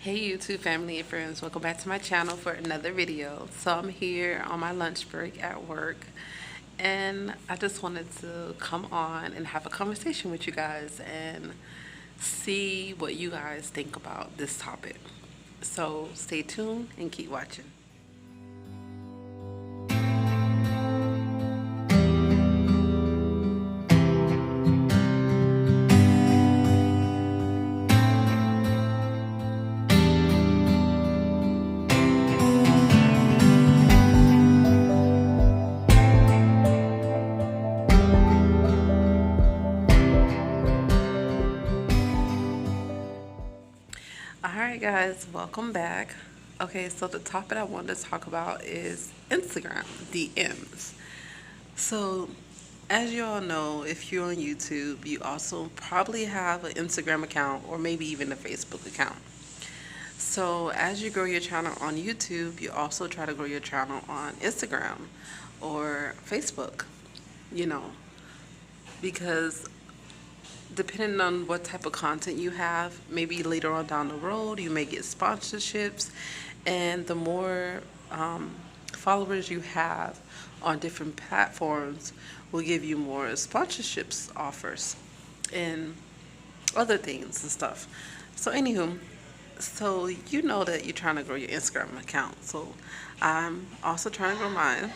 Hey YouTube family and friends, welcome back to my channel for another video. So I'm here on my lunch break at work and I just wanted to come on and have a conversation with you guys and see what you guys think about this topic. So stay tuned and keep watching. Alright guys, welcome back. Okay, so the topic I wanted to talk about is Instagram DMs. So as you all know, if you're on YouTube, you also probably have an Instagram account or maybe even a Facebook account. So as you grow your channel on YouTube, you also try to grow your channel on Instagram or Facebook, you know, because depending on what type of content you have, maybe later on down the road, you may get sponsorships, and the more followers you have on different platforms will give you more sponsorships offers and other things and stuff. So anywho, so you know that you're trying to grow your Instagram account. So I'm also trying to grow mine.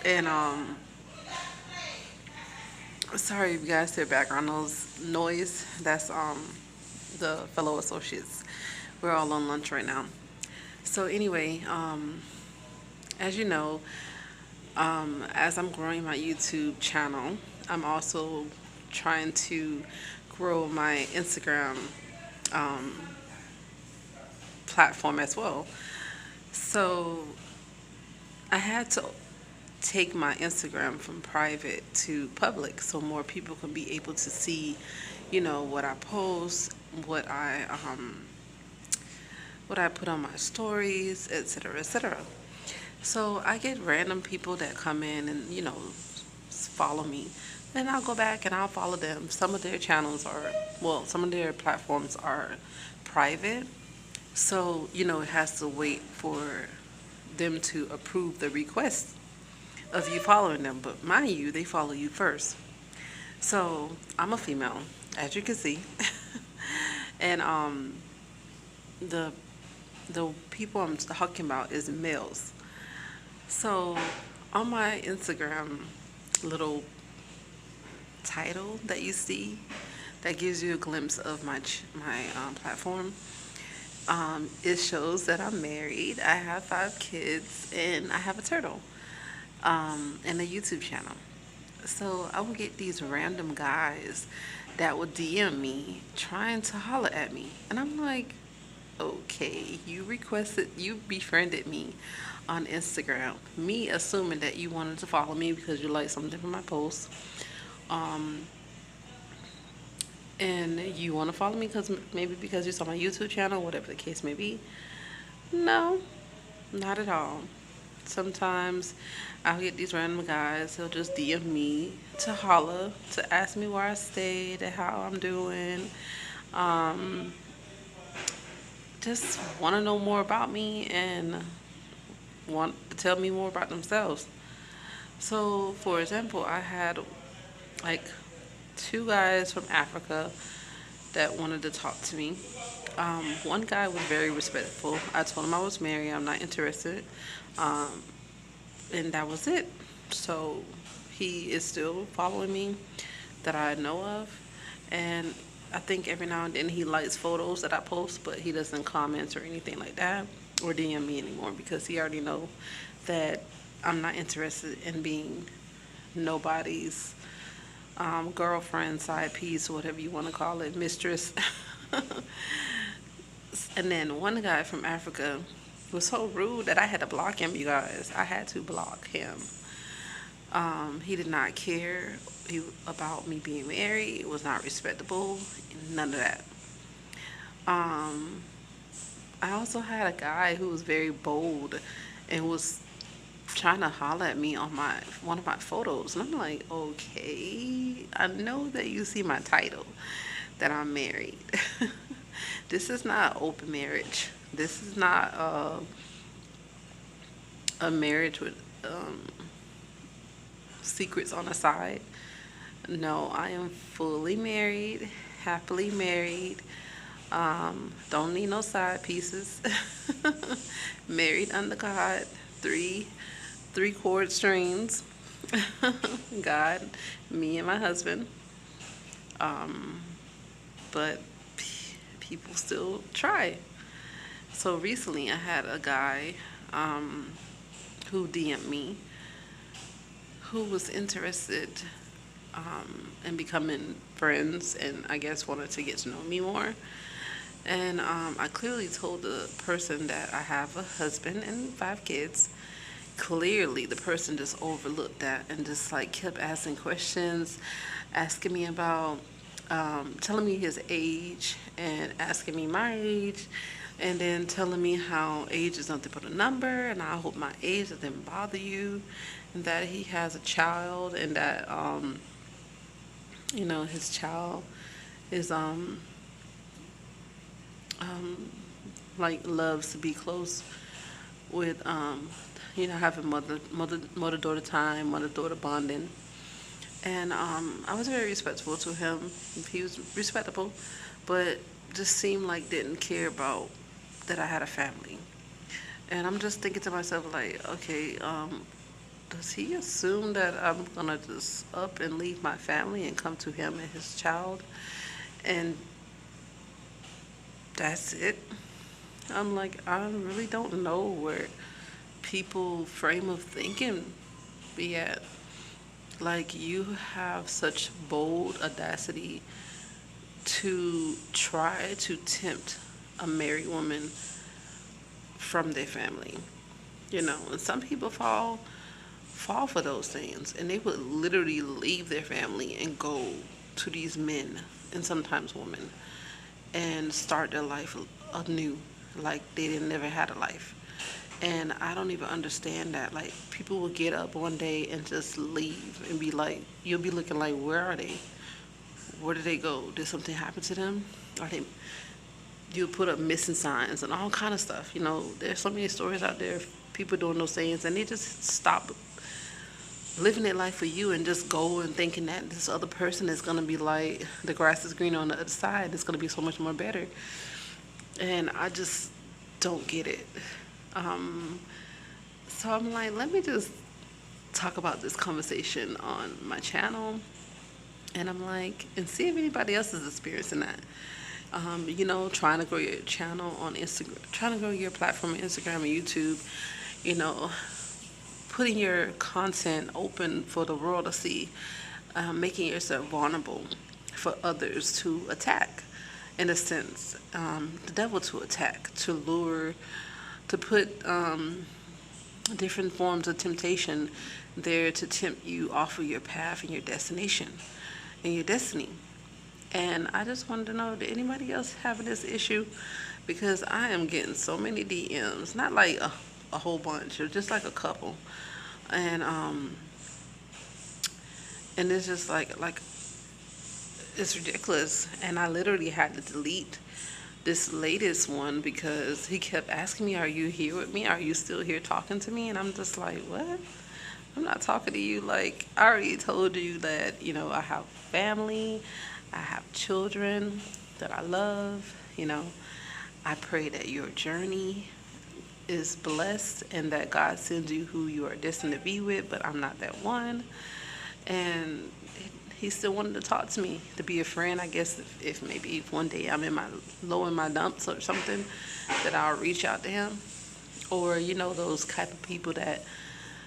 And sorry if you guys hear background noise. That's the fellow associates. We're all on lunch right now. So anyway, as you know, as I'm growing my YouTube channel, I'm also trying to grow my Instagram platform as well. So I had to take my Instagram from private to public so more people can be able to see, you know, what I post, what I put on my stories, etc., etc. So I get random people that come in and, you know, follow me. Then I'll go back and I'll follow them. Some of their channels are, well, some of their platforms are private. So, you know, it has to wait for them to approve the request of you following them. But mind you, they follow you first. So I'm a female, as you can see. And the people I'm talking about is males. So on my Instagram little title that you see, that gives you a glimpse of my platform. It shows that I'm married, I have 5 kids, and I have a turtle, and a YouTube channel. So I would get these random guys that would DM me trying to holler at me. And I'm like, okay, you befriended me on Instagram. Me assuming that you wanted to follow me because you like something from my posts. Um, and you want to follow me because you saw my YouTube channel, whatever the case may be. No, not at all. Sometimes I'll get these random guys, they'll just DM me to holler, to ask me where I stayed and how I'm doing. Um, just want to know more about me and want to tell me more about themselves. So, for example, I had like 2 guys from Africa that wanted to talk to me. One guy was very respectful. I told him I was married, I'm not interested. Um, and that was it. So he is still following me that I know of. And I think every now and then he likes photos that I post, but he doesn't comment or anything like that or DM me anymore because he already know that I'm not interested in being nobody's girlfriend, side piece, or whatever you want to call it, mistress. And then one guy from Africa was so rude that I had to block him, you guys. I had to block him. He did not care about me being married. It was not respectable. None of that. Um, I also had a guy who was very bold and was trying to holler at me on one of my photos, and I'm like, okay, I know that you see my title that I'm married. This is not open marriage. This is not a marriage with secrets on the side. No, I am fully married, happily married. Don't need no side pieces. Married under God, three chord strings. God, me and my husband. Um, but people still try. So recently, I had a guy who DM'd me who was interested in becoming friends, and I guess wanted to get to know me more. And I clearly told the person that I have a husband and 5 kids. Clearly, the person just overlooked that and just like kept asking questions, asking me about, telling me his age and asking me my age, and then telling me how age is nothing but a number, and I hope my age doesn't bother you, and that he has a child, and that his child is um, like loves to be close with having mother daughter time, mother daughter bonding. And I was very respectful to him. He was respectable, but just seemed like didn't care about that I had a family. And I'm just thinking to myself like, okay, does he assume that I'm gonna just up and leave my family and come to him and his child, and that's it? I'm like, I really don't know where people frame of thinking be at. Like, you have such bold audacity to try to tempt a married woman from their family. And some people fall for those things, and they would literally leave their family and go to these men, and sometimes women, and start their life anew, like they didn't never had a life. And I don't even understand that. Like, people will get up one day and just leave and be like, you'll be looking like, where are they? Where did they go? Did something happen to them? Are they? You'll put up missing signs and all kind of stuff. There's so many stories out there of people doing those things, and they just stop living their life for you and just go and thinking that this other person is gonna be like, the grass is greener on the other side. It's gonna be so much more better. And I just don't get it. So I'm like, let me just talk about this conversation on my channel. And I'm like, and see if anybody else is experiencing that. Trying to grow your channel on Instagram, trying to grow your platform on Instagram and YouTube, putting your content open for the world to see, making yourself vulnerable for others to attack, in a sense, the devil to attack, to lure, to put different forms of temptation there to tempt you off of your path and your destination and your destiny. And I just wanted to know, did anybody else having this issue? Because I am getting so many DMs, not like a whole bunch, or just like a couple. And it's just like it's ridiculous. And I literally had to delete this latest one because he kept asking me, are you here with me? Are you still here talking to me? And I'm just like, what? I'm not talking to you. Like, I already told you that, I have family, I have children that I love. I pray that your journey is blessed and that God sends you who you are destined to be with, but I'm not that one. And he still wanted to talk to me, to be a friend. I guess if maybe one day I'm low in my dumps or something, that I'll reach out to him. Or, those type of people that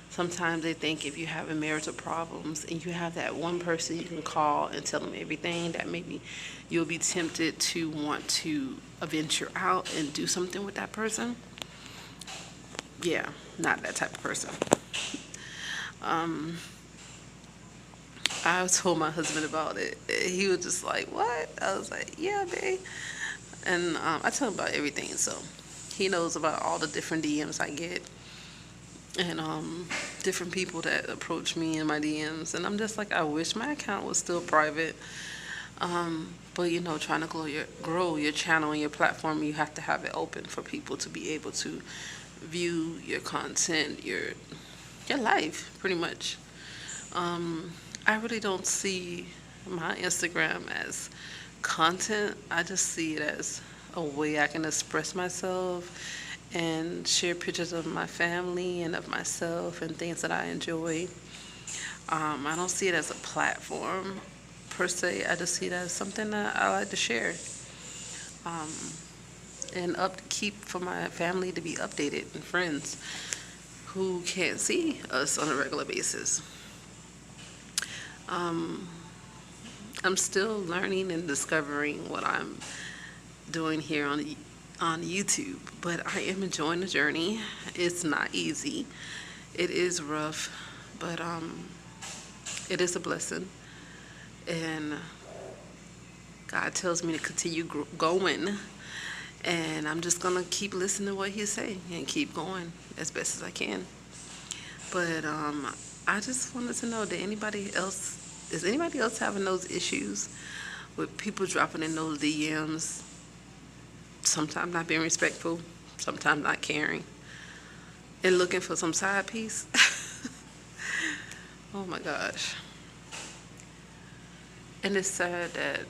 sometimes they think if you have marital problems and you have that one person you can call and tell them everything, that maybe you'll be tempted to want to venture out and do something with that person. Yeah, not that type of person. I told my husband about it. He was just like, what? I was like, yeah, babe. And I tell him about everything, so he knows about all the different DMs I get, and different people that approach me in my DMs. And I'm just like, I wish my account was still private. But trying to grow your channel and your platform, you have to have it open for people to be able to view your content, your life, pretty much. I really don't see my Instagram as content. I just see it as a way I can express myself and share pictures of my family and of myself and things that I enjoy. I don't see it as a platform per se. I just see it as something that I like to share, um, and keep for my family to be updated and friends who can't see us on a regular basis. Um, I'm still learning and discovering what I'm doing here on YouTube, but I am enjoying the journey. It's not easy. It is rough, but it is a blessing, and God tells me to continue going, and I'm just gonna keep listening to what He's saying and keep going as best as I can. But I just wanted to know, is anybody else having those issues with people dropping in those DMs, sometimes not being respectful, sometimes not caring, and looking for some side piece? Oh my gosh. And it's sad that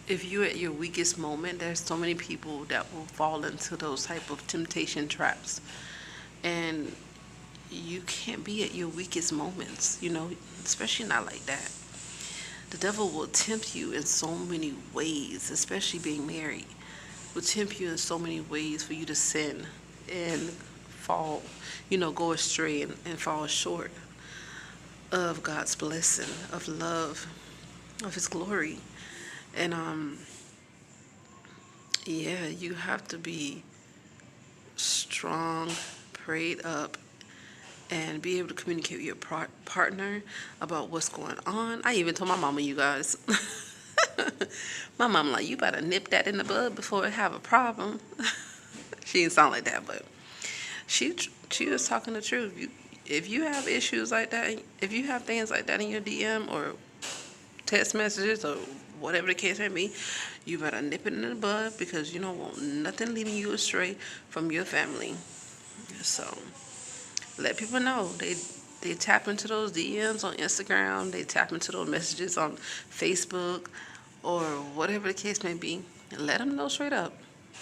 if you're at your weakest moment, there's so many people that will fall into those type of temptation traps. And you can't be at your weakest moments, especially not like that. The devil will tempt you in so many ways, especially being married, will tempt you in so many ways for you to sin and fall, go astray and fall short of God's blessing, of love, of His glory. And yeah, you have to be strong, prayed up, and be able to communicate with your partner about what's going on. I even told my mama, you guys. My mom like, you better nip that in the bud before it have a problem. She didn't sound like that, but she was talking the truth. If you have issues like that, if you have things like that in your DM or text messages or whatever the case may be, you better nip it in the bud because you don't want nothing leading you astray from your family. So let people know. They tap into those DMs on Instagram, they tap into those messages on Facebook or whatever the case may be. Let them know straight up.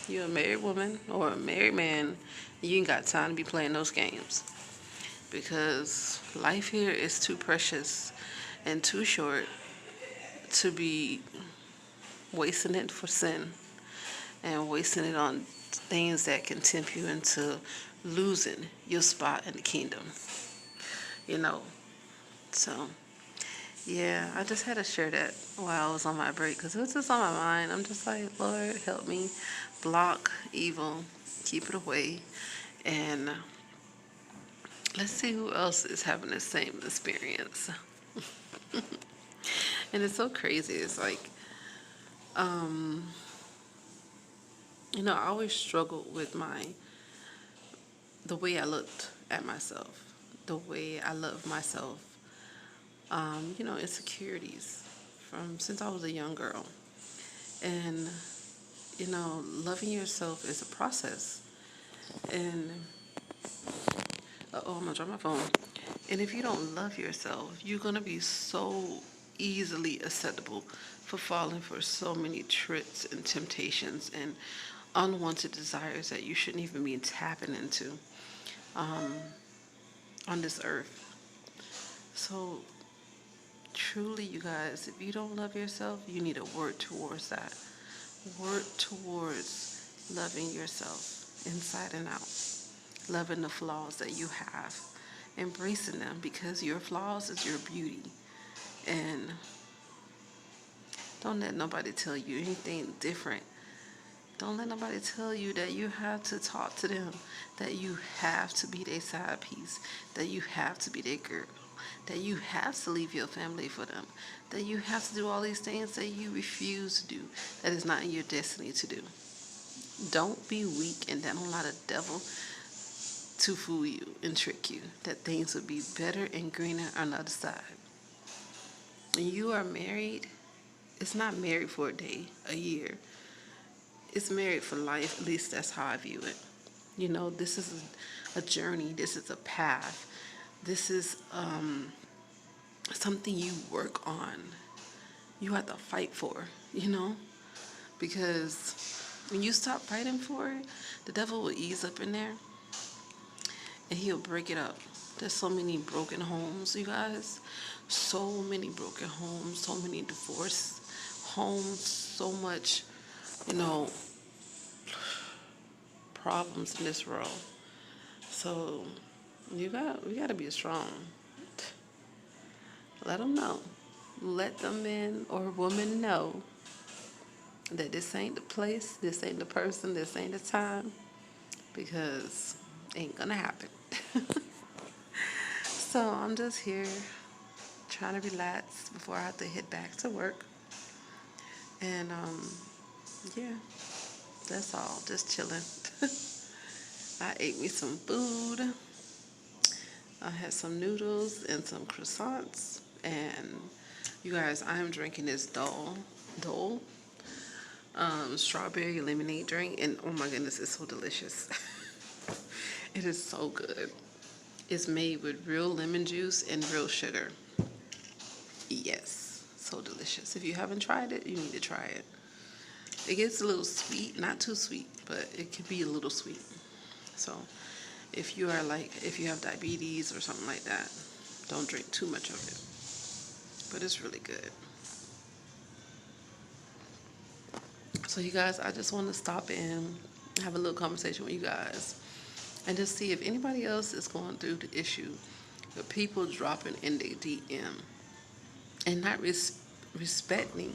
You're a married woman or a married man, you ain't got time to be playing those games. Because life here is too precious and too short to be wasting it for sin and wasting it on things that can tempt you into losing your spot in the kingdom. You know. So, yeah, I just had to share that while I was on my break because it was just on my mind. I'm just like, Lord, help me block evil, keep it away, and let's see who else is having the same experience. And it's so crazy. It's like, um, I always struggled with the way I looked at myself, the way I loved myself. Insecurities from since I was a young girl, and loving yourself is a process. And I'm gonna drop my phone. And if you don't love yourself, you're gonna be so easily acceptable for falling for so many tricks and temptations and unwanted desires that you shouldn't even be tapping into um, on this earth. So truly, you guys, if you don't love yourself, you need to work towards that. Work towards loving yourself inside and out, loving the flaws that you have, embracing them because your flaws is your beauty. And don't let nobody tell you anything different. Don't let nobody tell you that you have to talk to them, that you have to be their side piece, that you have to be their girl, that you have to leave your family for them, that you have to do all these things that you refuse to do, that is not in your destiny to do. Don't be weak and don't allow the devil to fool you and trick you that things would be better and greener on the other side. When you are married, It's not married for a day, a year. It's married for life. At least that's how I view it. You know, this is a journey. This is a path. This is something you work on. You have to fight for, you know? Because when you stop fighting for it, the devil will ease up in there and he'll break it up. There's so many broken homes, you guys. So many broken homes, so many divorce homes, so much, you know, problems in this world. So we got to be strong. Let them know. Let the man or woman know that this ain't the place, this ain't the person, this ain't the time, because it ain't gonna happen. So I'm just here trying to relax before I have to head back to work. And yeah, that's all. Just chilling. I ate me some food. I had some noodles and some croissants. And you guys, I am drinking this Dole strawberry lemonade drink. And oh my goodness, it's so delicious. It is so good. It's made with real lemon juice and real sugar. Yes, so delicious. If you haven't tried it, you need to try it. It gets a little sweet, not too sweet, but it can be a little sweet. So if you have diabetes or something like that, don't drink too much of it. But it's really good. So you guys, I just want to stop in, have a little conversation with you guys, and just see if anybody else is going through the issue with people dropping in their DM and not respecting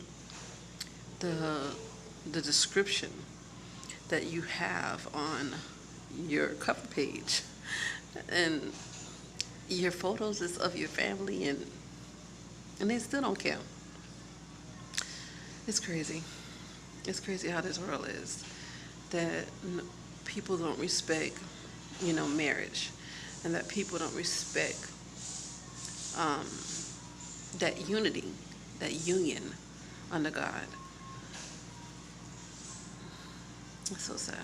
the description that you have on your cover page, and your photos is of your family, and they still don't care. It's crazy. It's crazy how this world is, that people don't respect, you know, marriage, and that people don't respect that unity, that union under God. It's so sad.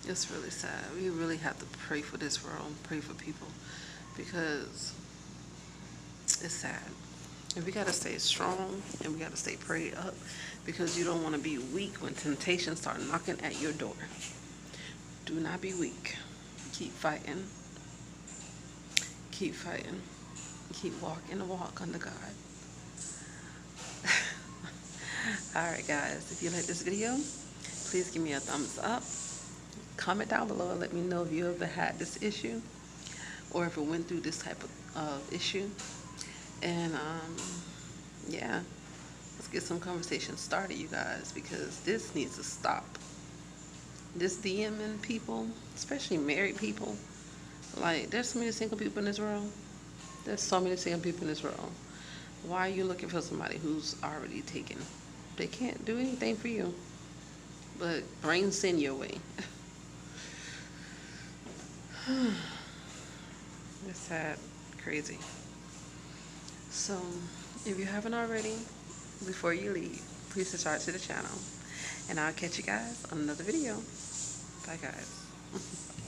It's really sad. We really have to pray for this world, pray for people, because it's sad. And we got to stay strong, and we got to stay prayed up, because you don't want to be weak when temptations start knocking at your door. Do not be weak. Keep fighting. Keep fighting. Keep walking the walk under God. Alright guys, if you like this video, please give me a thumbs up. Comment down below and let me know if you ever had this issue, or if it went through this type of issue. And yeah, let's get some conversation started, you guys, because this needs to stop. This DMing people, especially married people, like, there's so many single people in this world. There's so many single people in this world. Why are you looking for somebody who's already taken? They can't do anything for you but bring sin your way. It's sad, crazy. So if you haven't already, before you leave, please subscribe to the channel, and I'll catch you guys on another video. Bye guys.